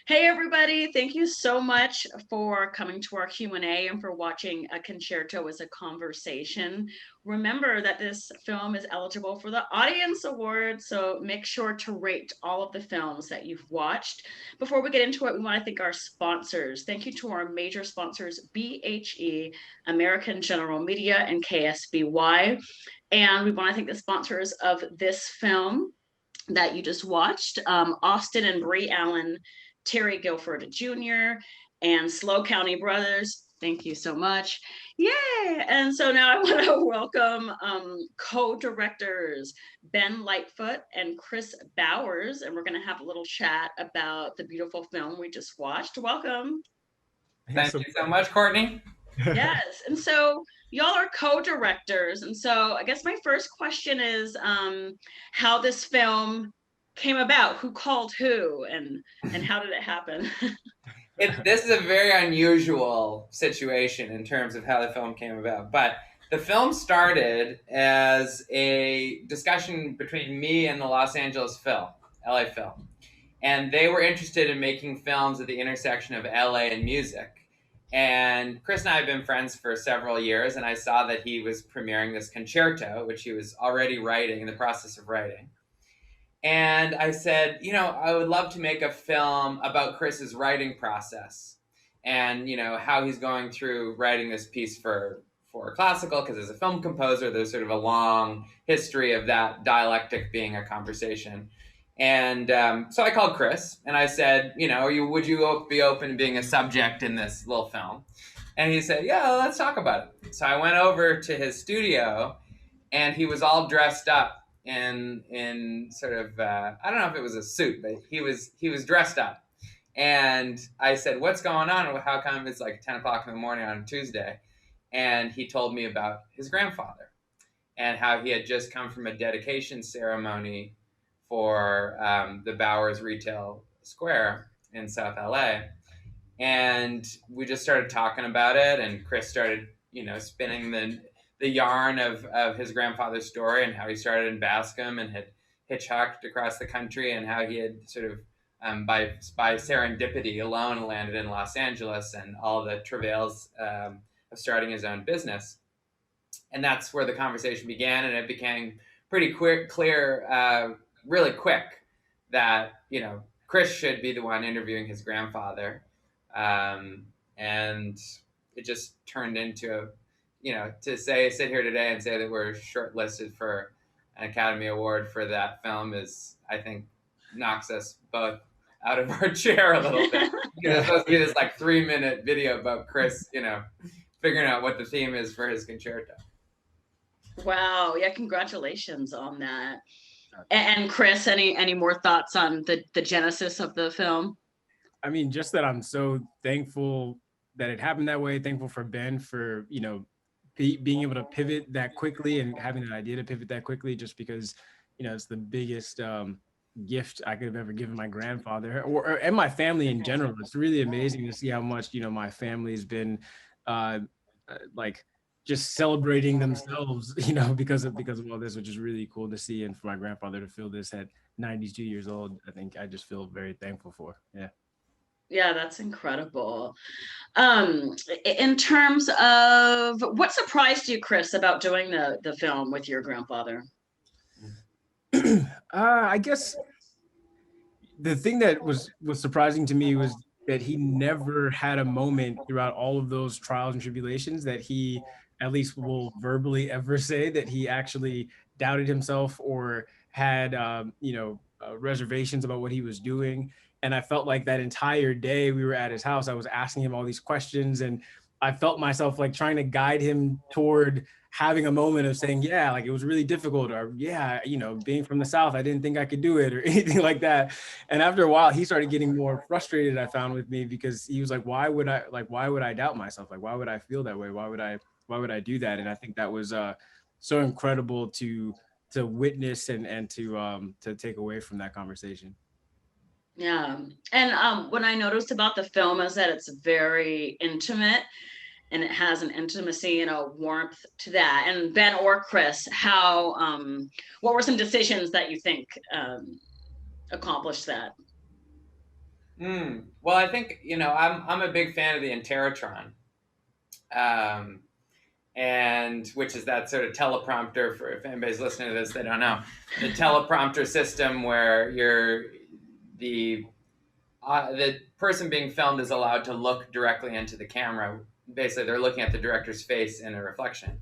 Hey everybody, thank you so much for coming to our Q&A and for watching A Concerto as a Conversation. Remember that this film is eligible for the Audience Award, so make sure to rate all of the films that you've watched. Before we get into it, we want to thank our sponsors. Thank you to our major sponsors, BHE, American General Media, and KSBY. And we want to thank the sponsors of this film that you just watched, Austin and Bree Allen, Terry Guilford Jr., and SLO County Brothers. Thank you so much. Yay! And so now I want to welcome co-directors Ben Lightfoot and Chris Bowers, and we're going to have a little chat about the beautiful film we just watched. Welcome. Thank you so much, Courtney. Yes. And so y'all are co-directors. And so I guess my first question is how this film came about, who called who, and how did it happen? This is a very unusual situation in terms of how the film came about. But the film started as a discussion between me and the Los Angeles Film, LA Film. And they were interested in making films at the intersection of LA and music. And Chris and I have been friends for several years, and I saw that he was premiering this concerto, which he was already writing, in the process of writing. And I said, I would love to make a film about Chris's writing process and, how he's going through writing this piece for classical, because as a film composer, there's sort of a long history of that dialectic being a conversation. And so I called Chris and I said, would you be open to being a subject in this little film? And he said, yeah, let's talk about it. So I went over to his studio and he was all dressed up in sort of I don't know if it was a suit, but he was dressed up. And I said, what's going on? How come it's like 10 o'clock in the morning on a Tuesday? And he told me about his grandfather and how he had just come from a dedication ceremony for the Bowers Retail Square in South LA. And we just started talking about it, and Chris started, spinning the yarn of his grandfather's story and how he started in Bascom and had hitchhiked across the country, and how he had sort of by serendipity alone landed in Los Angeles, and all the travails of starting his own business. And that's where the conversation began, and it became pretty clear really quick that Chris should be the one interviewing his grandfather, and it just turned into to sit here today and say that we're shortlisted for an Academy Award for that film is, I think, knocks us both out of our chair a little bit. It's supposed to be this like 3-minute video about Chris, figuring out what the theme is for his concerto. Wow. Yeah, congratulations on that. And Chris, any more thoughts on the genesis of the film? I mean, just that I'm so thankful that it happened that way. Thankful for Ben for, being able to pivot that quickly and having an idea to pivot that quickly, just because, it's the biggest gift I could have ever given my grandfather and my family in general. It's really amazing to see how much, my family's been like just celebrating themselves, because of all this, which is really cool to see. And for my grandfather to feel this at 92 years old, I think I just feel very thankful for. Yeah. Yeah, that's incredible. In terms of what surprised you, Chris, about doing the film with your grandfather? I guess the thing that was surprising to me was that he never had a moment throughout all of those trials and tribulations that he at least will verbally ever say that he actually doubted himself or had reservations about what he was doing. And I felt like that entire day we were at his house, I was asking him all these questions, and I felt myself like trying to guide him toward having a moment of saying, yeah, like it was really difficult, or yeah, being from the South, I didn't think I could do it, or anything like that. And after a while, he started getting more frustrated, I found, with me, because he was like, why would I doubt myself? Like, why would I feel that way? Why would I do that? And I think that was so incredible to witness and to take away from that conversation. Yeah. And what I noticed about the film is that it's very intimate, and it has an intimacy and a warmth to that. And Ben or Chris, what were some decisions that you think accomplished that? Well, I think, I'm a big fan of the Interrotron, um, and which is that sort of teleprompter. For if anybody's listening to this, they don't know the teleprompter system where the person being filmed is allowed to look directly into the camera. Basically, they're looking at the director's face in a reflection.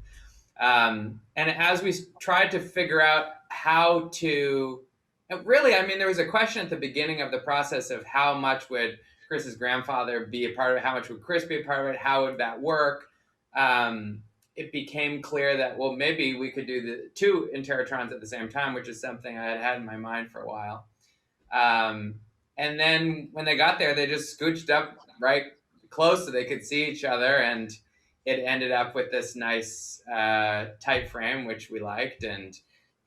And as we tried to figure out how to, really, I mean, there was a question at the beginning of the process of how much would Chris's grandfather be a part of it, how much would Chris be a part of it, how would that work? It became clear that, well, maybe we could do the two Interrotrons at the same time, which is something I had had in my mind for a while. Um, and then when they got there, they just scooched up right close so they could see each other, and it ended up with this nice tight frame, which we liked. And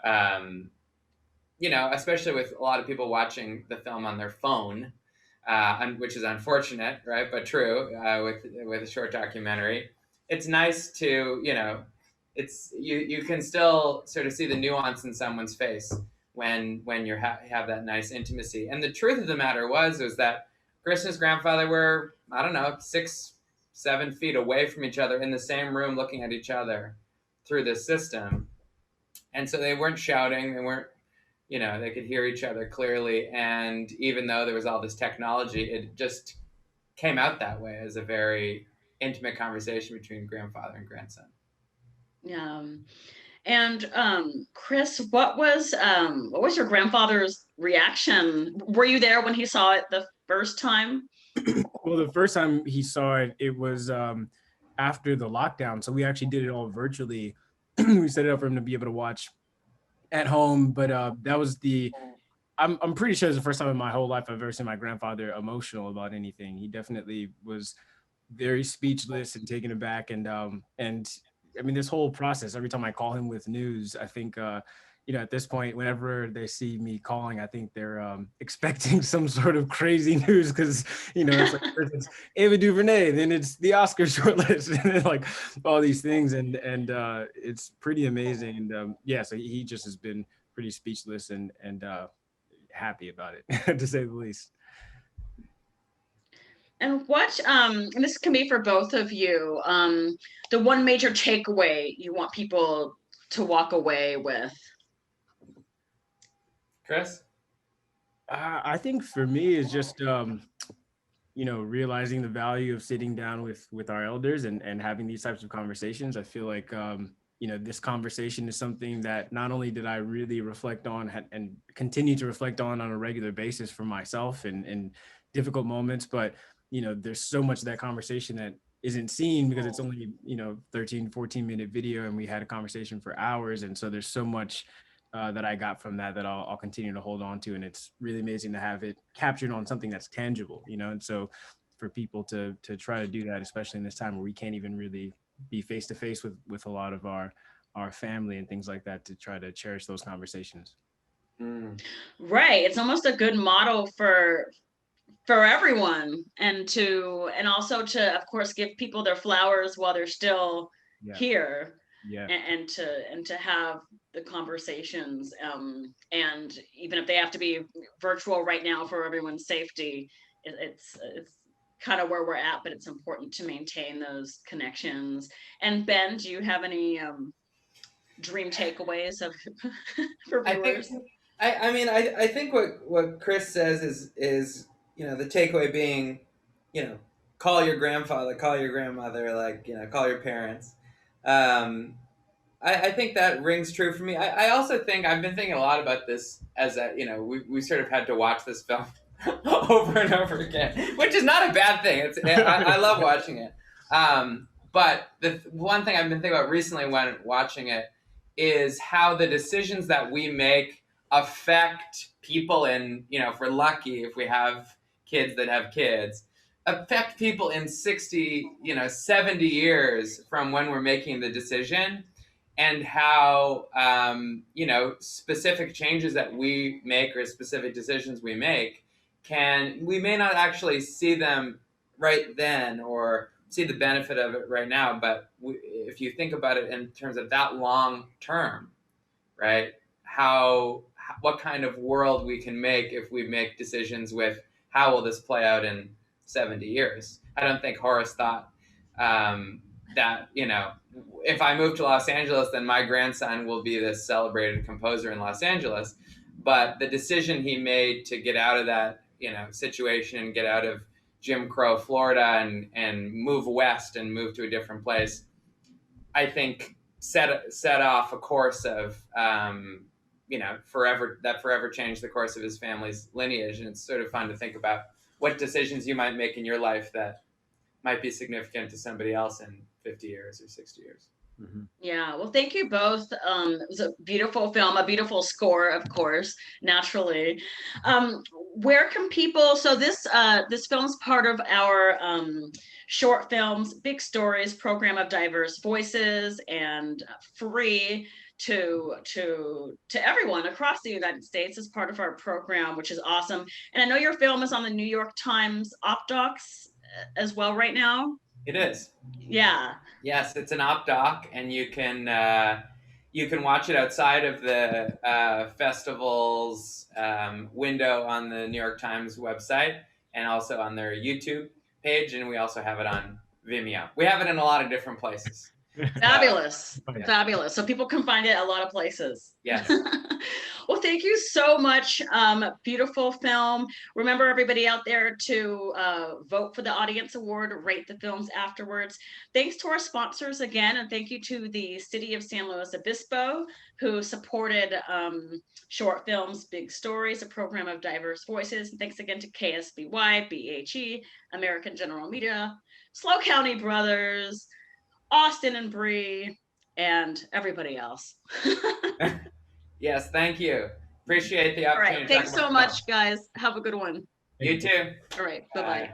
um, especially with a lot of people watching the film on their phone, which is unfortunate, right? But true, with a short documentary, it's nice to it's you can still sort of see the nuance in someone's face when you have that nice intimacy. And the truth of the matter was that Chris and his grandfather were, I don't know, 6-7 feet away from each other in the same room, looking at each other through this system, and so they weren't shouting, they weren't, they could hear each other clearly. And even though there was all this technology, it just came out that way as a very intimate conversation between grandfather and grandson. And Chris, what was your grandfather's reaction? Were you there when he saw it the first time? Well, the first time he saw it, it was after the lockdown. So we actually did it all virtually. We set it up for him to be able to watch at home. But I'm pretty sure it's the first time in my whole life I've ever seen my grandfather emotional about anything. He definitely was very speechless and taken aback. And I mean, this whole process, every time I call him with news, I think at this point, whenever they see me calling, I think they're expecting some sort of crazy news, because it's like it's Ava DuVernay, then it's the Oscar shortlist, and then like all these things, and it's pretty amazing. And yeah, so he just has been pretty speechless and happy about it, to say the least. And and this can be for both of you, the one major takeaway you want people to walk away with? Chris? I think for me is just realizing the value of sitting down with our elders and having these types of conversations. I feel like this conversation is something that not only did I really reflect on and continue to reflect on a regular basis for myself and difficult moments, but there's so much of that conversation that isn't seen because it's only 13-14 minute video, and we had a conversation for hours. And so there's so much that I got from that I'll continue to hold on to. And it's really amazing to have it captured on something that's tangible, and so for people to try to do that, especially in this time where we can't even really be face to face with a lot of our family and things like that, to try to cherish those conversations. Right, it's almost a good model for everyone, and also to, of course, give people their flowers while they're still here. Yeah. And to have the conversations, and even if they have to be virtual right now for everyone's safety, it's kind of where we're at, but it's important to maintain those connections. And Ben, do you have any dream takeaways of for viewers? I think what Chris says is the takeaway being, call your grandfather, call your grandmother, call your parents. I think that rings true for me. I also think I've been thinking a lot about this as we sort of had to watch this film over and over again, which is not a bad thing. I love watching it. But the one thing I've been thinking about recently when watching it is how the decisions that we make affect people if we're lucky, if we have kids that have kids, affect people in 60, 70 years from when we're making the decision. And how, specific changes that we make or specific decisions we make we may not actually see them right then or see the benefit of it right now. But if you think about it in terms of that long term, right, what kind of world we can make if we make decisions with how will this play out in 70 years? I don't think Horace thought that, if I move to Los Angeles, then my grandson will be this celebrated composer in Los Angeles. But the decision he made to get out of that, situation and get out of Jim Crow Florida and move west and move to a different place, I think set off a course of forever changed the course of his family's lineage. And it's sort of fun to think about what decisions you might make in your life that might be significant to somebody else in 50 years or 60 years. Mm-hmm. Yeah, well, thank you both. It was a beautiful film, a beautiful score, of course, naturally. Where can people? So this film's part of our short films, big stories program of diverse voices, and free to everyone across the United States as part of our program, which is awesome. And I know your film is on the New York Times Op Docs as well right now. It is. Yeah. Yes, it's an op doc, and you can watch it outside of the festival's window on the New York Times website, and also on their YouTube page, and we also have it on Vimeo. We have it in a lot of different places. Fabulous. Fabulous. So people can find it a lot of places. Yes. Well, thank you so much. Beautiful film. Remember, everybody out there, to vote for the Audience Award, rate the films afterwards. Thanks to our sponsors again, and thank you to the City of San Luis Obispo, who supported Short Films, Big Stories, a program of diverse voices. And thanks again to KSBY, BHE, American General Media, SLO County Brothers, Austin and Bree, and everybody else. Yes, thank you. Appreciate the opportunity. All right, thanks so much, guys. Have a good one. You too. All right, bye-bye.